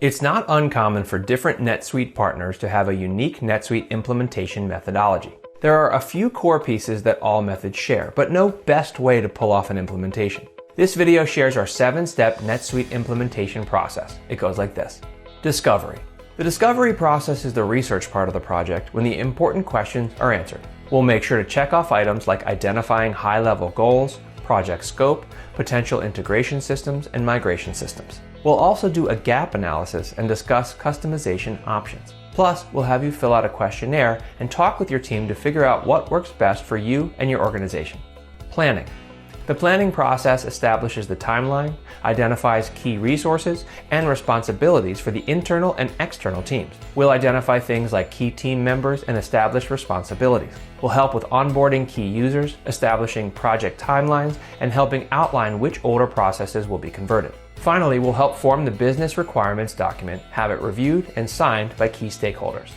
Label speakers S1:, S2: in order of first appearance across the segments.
S1: It's not uncommon for different NetSuite partners to have a unique NetSuite implementation methodology. There are a few core pieces that all methods share, but no best way to pull off an implementation. This video shares our 7-step NetSuite implementation process. It goes like this. Discovery. The discovery process is the research part of the project when the important questions are answered. We'll make sure to check off items like identifying high-level goals, project scope, potential integration systems, and migration systems. We'll also do a gap analysis and discuss customization options. Plus, we'll have you fill out a questionnaire and talk with your team to figure out what works best for you and your organization. Planning. The planning process establishes the timeline, identifies key resources and responsibilities for the internal and external teams. We'll identify things like key team members and establish responsibilities. We'll help with onboarding key users, establishing project timelines, and helping outline which older processes will be converted. Finally, we'll help form the business requirements document, have it reviewed and signed by key stakeholders.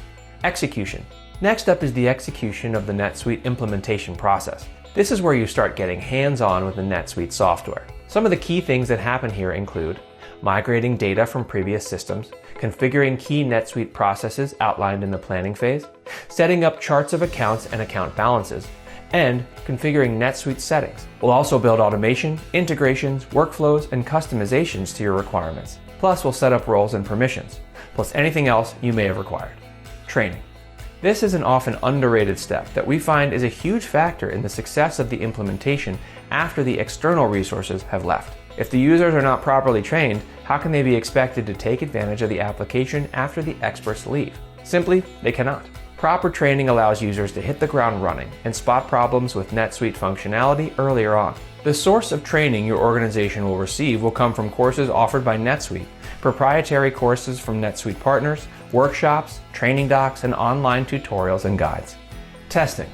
S1: Execution. Next up is the execution of the NetSuite implementation process. This is where you start getting hands-on with the NetSuite software. Some of the key things that happen here include migrating data from previous systems, configuring key NetSuite processes outlined in the planning phase, setting up charts of accounts and account balances, and configuring NetSuite settings. We'll also build automation, integrations, workflows, and customizations to your requirements. Plus, we'll set up roles and permissions, plus anything else you may have required. Training. This is an often underrated step that we find is a huge factor in the success of the implementation after the external resources have left. If the users are not properly trained, how can they be expected to take advantage of the application after the experts leave? Simply, they cannot. Proper training allows users to hit the ground running and spot problems with NetSuite functionality earlier on. The source of training your organization will receive will come from courses offered by NetSuite, proprietary courses from NetSuite partners, workshops, training docs, and online tutorials and guides. Testing.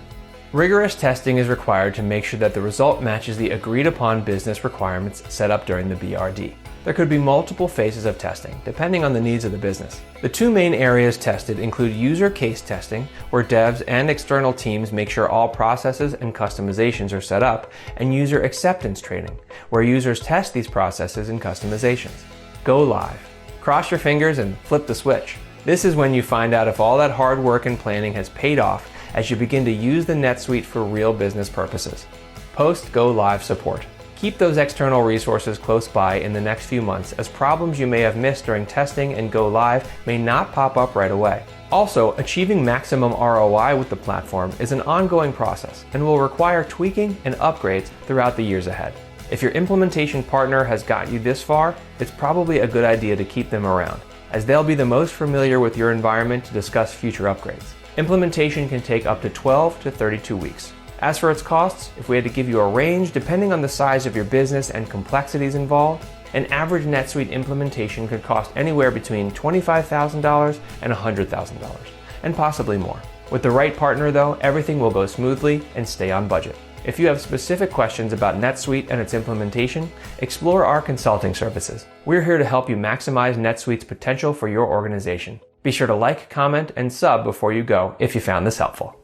S1: Rigorous testing is required to make sure that the result matches the agreed-upon business requirements set up during the BRD. There could be multiple phases of testing, depending on the needs of the business. The two main areas tested include user case testing, where devs and external teams make sure all processes and customizations are set up, and user acceptance training, where users test these processes and customizations. Go live. Cross your fingers and flip the switch. This is when you find out if all that hard work and planning has paid off as you begin to use the NetSuite for real business purposes. Post-go live support. Keep those external resources close by in the next few months, as problems you may have missed during testing and go live may not pop up right away. Also, achieving maximum ROI with the platform is an ongoing process and will require tweaking and upgrades throughout the years ahead. If your implementation partner has got you this far, it's probably a good idea to keep them around, as they'll be the most familiar with your environment to discuss future upgrades. Implementation can take up to 12 to 32 weeks. As for its costs, if we had to give you a range depending on the size of your business and complexities involved, an average NetSuite implementation could cost anywhere between $25,000 and $100,000, and possibly more. With the right partner though, everything will go smoothly and stay on budget. If you have specific questions about NetSuite and its implementation, explore our consulting services. We're here to help you maximize NetSuite's potential for your organization. Be sure to like, comment, and sub before you go if you found this helpful.